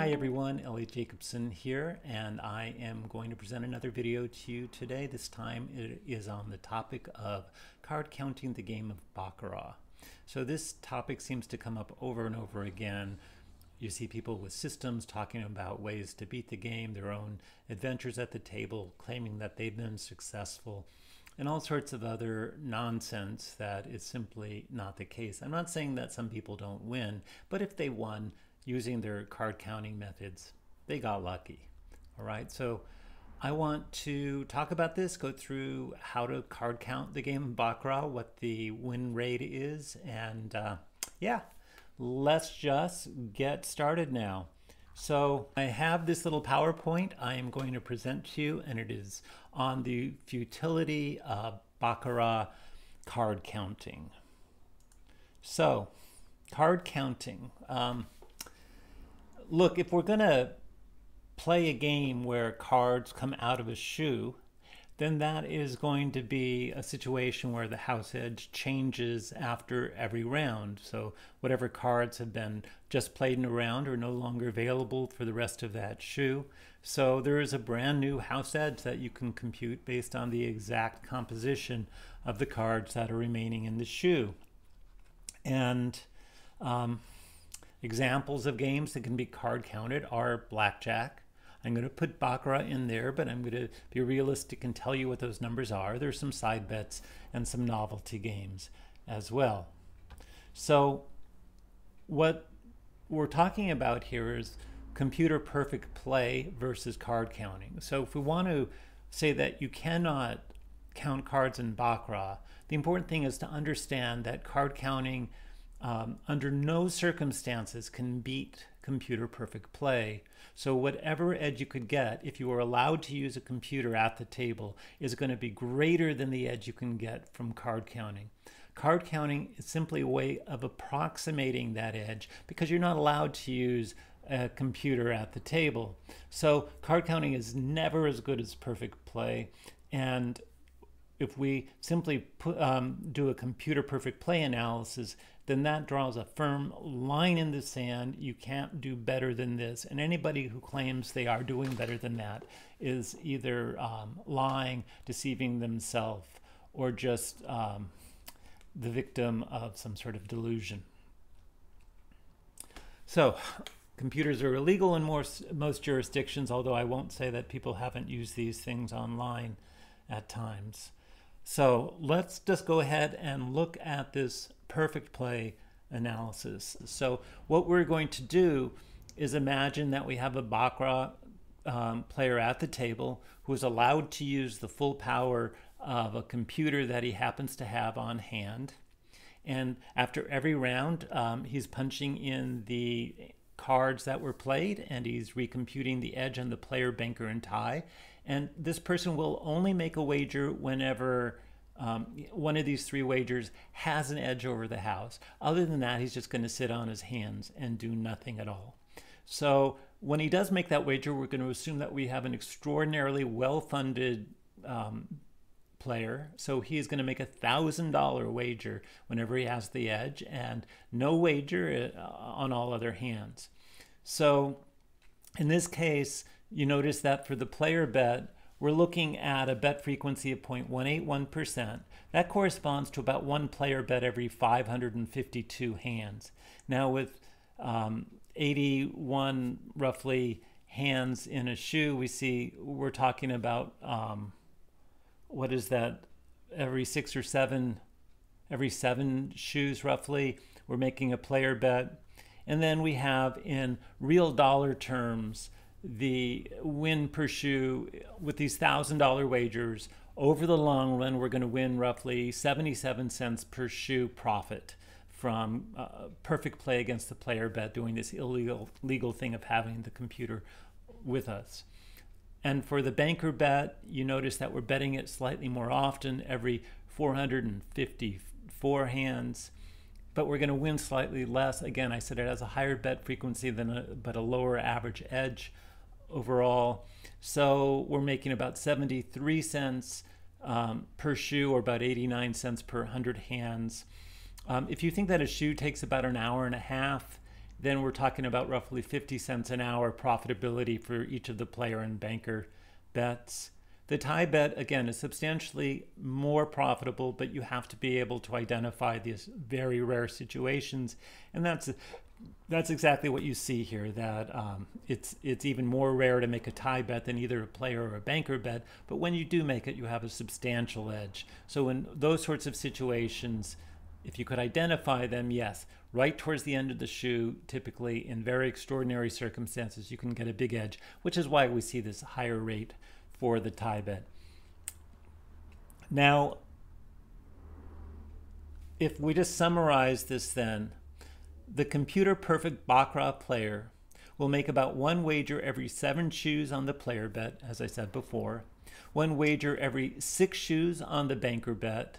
Hi everyone, Elliot Jacobson here, and I am going to present another video to you today. This time it is on the topic of card counting, the game of Baccarat. So this topic seems to come up over and over again. You see people with systems talking about ways to beat the game, their own adventures at the table, claiming that they've been successful, and all sorts of other nonsense that is simply not the case. I'm not saying that some people don't win, but if they won using their card counting methods, they got lucky. All right, so I want to talk about this, go through how to card count the game of Baccarat, what the win rate is, and yeah, let's just get started now. So I have this little PowerPoint I am going to present to you, and it is on the futility of Baccarat card counting. So, card counting. Look, if we're going to play a game where cards come out of a shoe, then that is going to be a situation where the house edge changes after every round. So whatever cards have been just played in a round are no longer available for the rest of that shoe. So there is a brand new house edge that you can compute based on the exact composition of the cards that are remaining in the shoe. And examples of games that can be card counted are blackjack. I'm going to put Baccarat in there, but I'm going to be realistic and tell you what those numbers are. There's some side bets and some novelty games as well. So what we're talking about here is computer perfect play versus card counting. So if we want to say that you cannot count cards in Baccarat, the important thing is to understand that card counting under no circumstances can beat computer perfect play. So whatever edge you could get, if you were allowed to use a computer at the table, is going to be greater than the edge you can get from card counting. Card counting is simply a way of approximating that edge because you're not allowed to use a computer at the table. So card counting is never as good as perfect play, and if we simply do a computer perfect play analysis, then that draws a firm line in the sand. You can't do better than this. And anybody who claims they are doing better than that is either lying, deceiving themselves, or just the victim of some sort of delusion. So computers are illegal in most jurisdictions, although I won't say that people haven't used these things online at times. So let's just go ahead and look at this perfect play analysis. So what we're going to do is imagine that we have a Baccarat player at the table who is allowed to use the full power of a computer that he happens to have on hand. And after every round, he's punching in the cards that were played, and he's recomputing the edge on the player, banker, and tie. And this person will only make a wager whenever one of these three wagers has an edge over the house. Other than that, he's just going to sit on his hands and do nothing at all. So when he does make that wager, we're going to assume that we have an extraordinarily well-funded player. So he's going to make $1,000 wager whenever he has the edge, and no wager on all other hands. So in this case, you notice that for the player bet, we're looking at a bet frequency of 0.181%. That corresponds to about one player bet every 552 hands. Now with 81 roughly hands in a shoe, we see we're talking about, what is that, every 7 shoes roughly, we're making a player bet. And then we have in real dollar terms, the win per shoe with these $1,000 wagers. Over the long run, we're going to win roughly 77 cents per shoe profit from perfect play against the player bet, doing this illegal thing of having the computer with us. And for the banker bet, you notice that we're betting it slightly more often, every 454 hands, but we're going to win slightly less. Again, I said it has a higher bet frequency but a lower average edge overall. So we're making about 73 cents per shoe, or about 89 cents per 100 hands. If you think that a shoe takes about an hour and a half then we're talking about roughly 50 cents an hour profitability for each of the player and banker bets. The tie bet, again, is substantially more profitable, but you have to be able to identify these very rare situations. And that's exactly what you see here, that it's even more rare to make a tie bet than either a player or a banker bet. But when you do make it, you have a substantial edge. So in those sorts of situations, if you could identify them, yes, right towards the end of the shoe, typically in very extraordinary circumstances, you can get a big edge, which is why we see this higher rate for the tie bet. Now, if we just summarize this then, the computer perfect Baccarat player will make about one wager every 7 shoes on the player bet, as I said before, one wager every 6 shoes on the banker bet,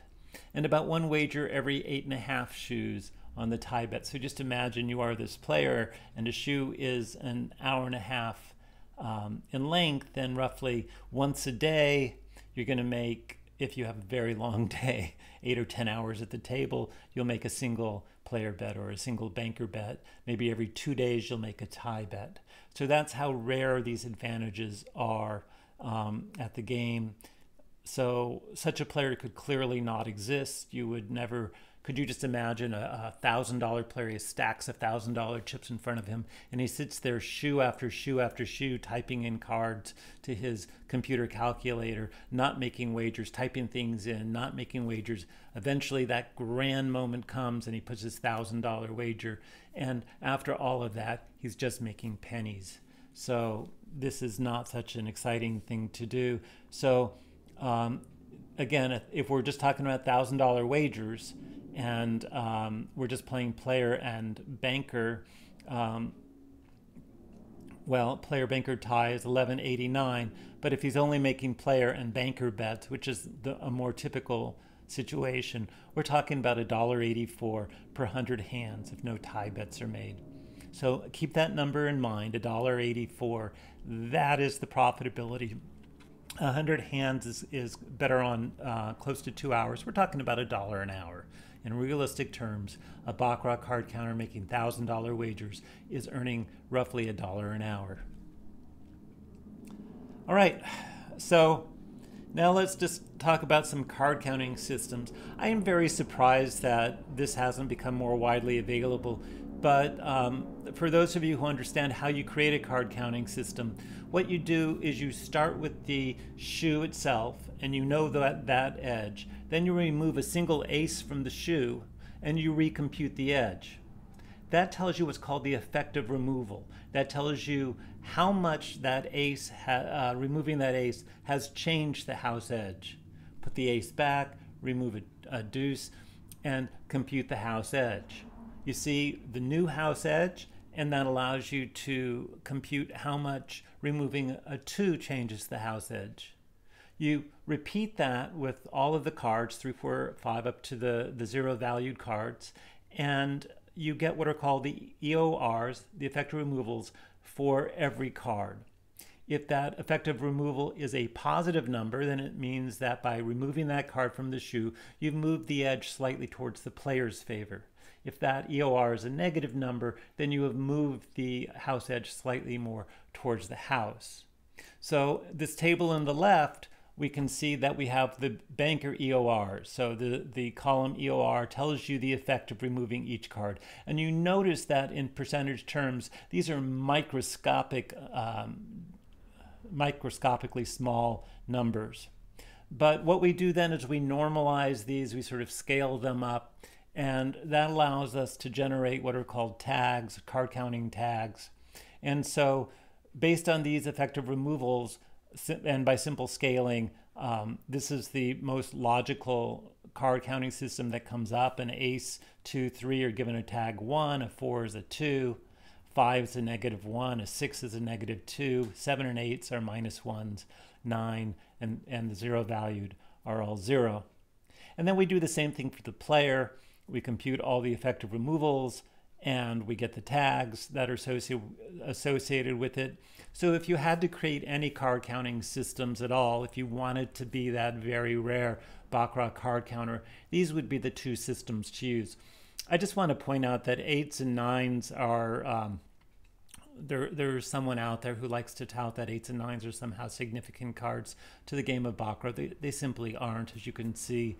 and about one wager every 8.5 shoes on the tie bet. So just imagine you are this player and a shoe is an hour and a half in length, and roughly once a day you're going to make, if you have a very long day, 8 or 10 hours at the table, you'll make a single player bet or a single banker bet. Maybe every 2 days you'll make a tie bet. So that's how rare these advantages are at the game. So such a player could clearly not exist. You would never, could you just imagine a $1,000 player, he stacks $1,000 chips in front of him and he sits there shoe after shoe after shoe typing in cards to his computer calculator, not making wagers, typing things in, not making wagers. Eventually that grand moment comes and he puts his $1,000 wager, and after all of that he's just making pennies. So this is not such an exciting thing to do. So again, if we're just talking about $1,000 wagers and we're just playing player and banker, well, player banker tie is $11.89, but if he's only making player and banker bets, which is a more typical situation, we're talking about $1.84 per 100 hands if no tie bets are made. So keep that number in mind, $1.84. That is the profitability. 100 hands is better on close to 2 hours. We're talking about $1 an hour. In realistic terms, a Baccarat card counter making $1,000 wagers is earning roughly $1 an hour. All right, so now let's just talk about some card counting systems. I am very surprised that this hasn't become more widely available, but for those of you who understand how you create a card counting system, what you do is you start with the shoe itself and you know that edge. Then you remove a single ace from the shoe and you recompute the edge. That tells you what's called the effective removal. That tells you how much that ace, removing that ace, has changed the house edge. Put the ace back, remove a deuce, and compute the house edge. You see the new house edge, and that allows you to compute how much removing a 2 changes the house edge. You repeat that with all of the cards, 3, 4, 5, up to the 0 valued cards, and you get what are called the EORs, the effective removals, for every card. If that effective removal is a positive number, then it means that by removing that card from the shoe, you've moved the edge slightly towards the player's favor. If that EOR is a negative number, then you have moved the house edge slightly more towards the house. So this table on the left, we can see that we have the banker EOR. So the column EOR tells you the effect of removing each card. And you notice that in percentage terms, these are microscopically small numbers. But what we do then is we normalize these, we sort of scale them up, and that allows us to generate what are called tags, card counting tags. And so based on these effective removals, and by simple scaling, this is the most logical card counting system that comes up. An ace, 2, 3 are given a tag 1, a 4 is a 2, 5 is a -1, a 6 is a -2, 7 and 8s are -1s, 9 and the 0 valued are all 0. And then we do the same thing for the player. We compute all the effective removals and we get the tags that are associated with it. So if you had to create any card counting systems at all, if you wanted to be that very rare Baccarat card counter, these would be the 2 systems to use. I just want to point out that 8s and 9s are there's someone out there who likes to tout that 8s and 9s are somehow significant cards to the game of Baccarat. They simply aren't, as you can see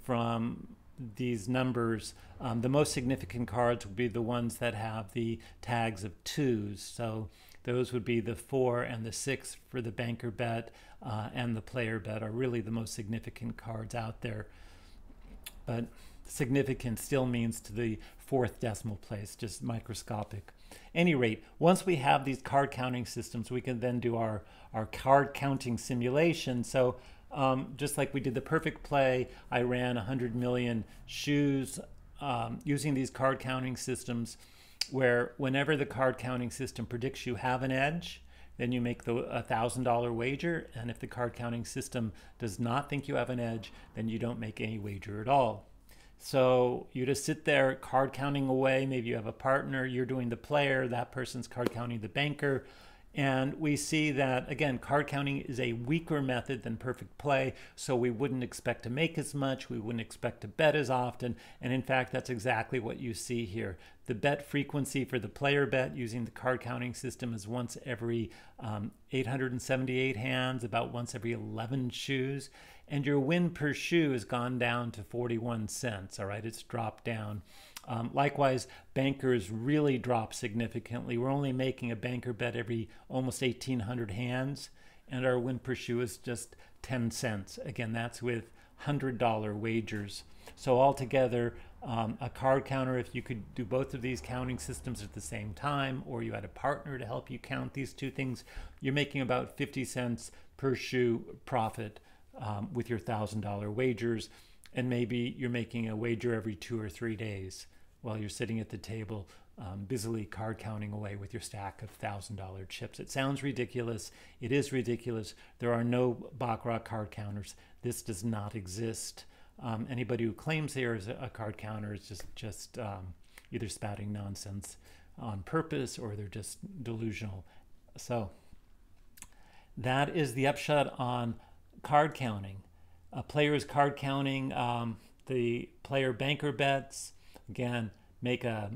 from these numbers. The most significant cards would be the ones that have the tags of 2s. So those would be the 4 and the 6 for the banker bet, and the player bet are really the most significant cards out there. But significant still means to the 4th decimal place, just microscopic. Any rate, once we have these card counting systems, we can then do our card counting simulation. So just like we did the perfect play, I ran 100 million shoes using these card counting systems, where whenever the card counting system predicts you have an edge, then you make the $1,000 wager. And if the card counting system does not think you have an edge, then you don't make any wager at all. So you just sit there card counting away. Maybe you have a partner, you're doing the player, that person's card counting the banker. And we see that, again, card counting is a weaker method than perfect play, so we wouldn't expect to make as much, we wouldn't expect to bet as often, and in fact, that's exactly what you see here. The bet frequency for the player bet using the card counting system is once every 878 hands, about once every 11 shoes, and your win per shoe has gone down to 41 cents, all right? It's dropped down. Likewise, bankers really drop significantly. We're only making a banker bet every almost 1,800 hands, and our win per shoe is just 10 cents. Again, that's with $100 wagers. So altogether, a card counter, if you could do both of these counting systems at the same time, or you had a partner to help you count these two things, you're making about 50 cents per shoe profit with your $1,000 wagers. And maybe you're making a wager every 2 or 3 days while you're sitting at the table busily card counting away with your stack of $1,000 chips. It sounds ridiculous. It is ridiculous. There are no Baccarat card counters. This does not exist. Anybody who claims there is a card counter is just either spouting nonsense on purpose, or they're just delusional. So that is the upshot on card counting. Players card counting, the player banker bets. Again, make a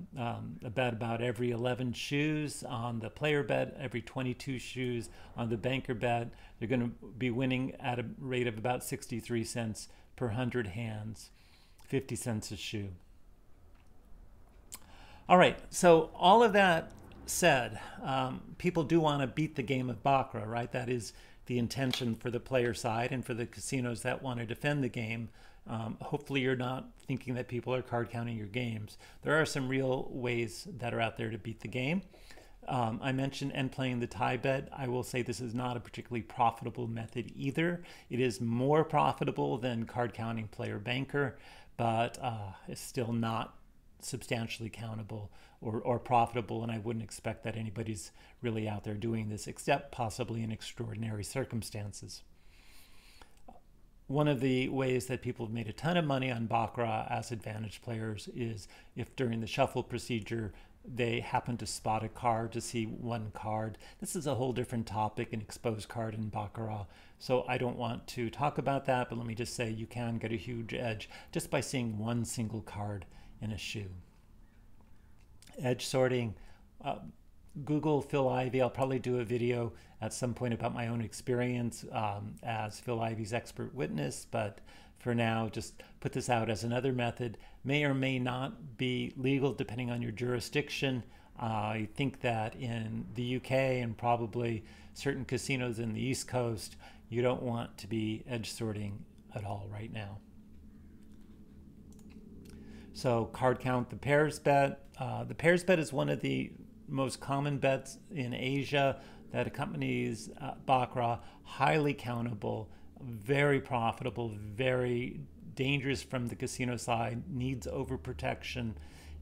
bet about every 11 shoes on the player bet, every 22 shoes on the banker bet. They're going to be winning at a rate of about 63 cents per 100 hands, 50 cents a shoe. All right, so all of that said, people do want to beat the game of Baccarat, right? That is the intention for the player side and for the casinos that want to defend the game. Hopefully you're not thinking that people are card counting your games. There are some real ways that are out there to beat the game. I mentioned end playing the tie bet. I will say this is not a particularly profitable method either. It is more profitable than card counting player banker, but it's still not substantially countable or profitable, and I wouldn't expect that anybody's really out there doing this, except possibly in extraordinary circumstances. One of the ways that people have made a ton of money on Baccarat as advantage players is if during the shuffle procedure they happen to spot a card, to see one card. This is a whole different topic, an exposed card in Baccarat, so I don't want to talk about that, but let me just say you can get a huge edge just by seeing one single card in a shoe. Edge sorting, Google Phil Ivey. I'll probably do a video at some point about my own experience as Phil Ivey's expert witness, but for now, just put this out as another method. May or may not be legal depending on your jurisdiction. I think that in the UK and probably certain casinos in the East Coast, you don't want to be edge sorting at all right now. So card count the pairs bet. The pairs bet is one of the most common bets in Asia that accompanies Baccarat. Highly countable, very profitable, very dangerous from the casino side, needs overprotection,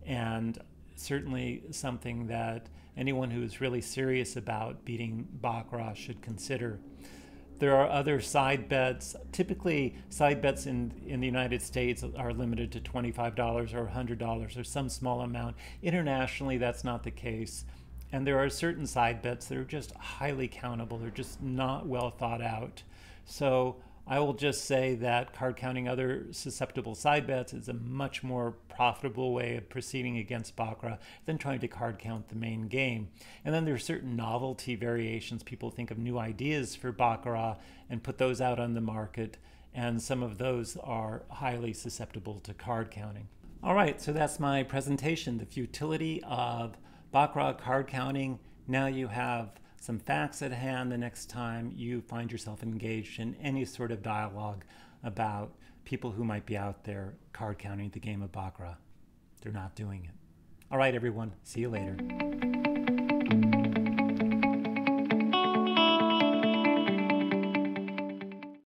and certainly something that anyone who is really serious about beating Baccarat should consider. There are other side bets. Typically, side bets in the United States are limited to $25 or $100 or some small amount. Internationally, that's not the case. And there are certain side bets that are just highly countable. They're just not well thought out. So I will just say that card counting other susceptible side bets is a much more profitable way of proceeding against Baccarat than trying to card count the main game. And then there are certain novelty variations. People think of new ideas for Baccarat and put those out on the market, and some of those are highly susceptible to card counting. All right, so that's my presentation, the futility of Baccarat card counting. Now you have some facts at hand the next time you find yourself engaged in any sort of dialogue about people who might be out there card counting the game of Baccarat. They're not doing it. All right, everyone. See you later.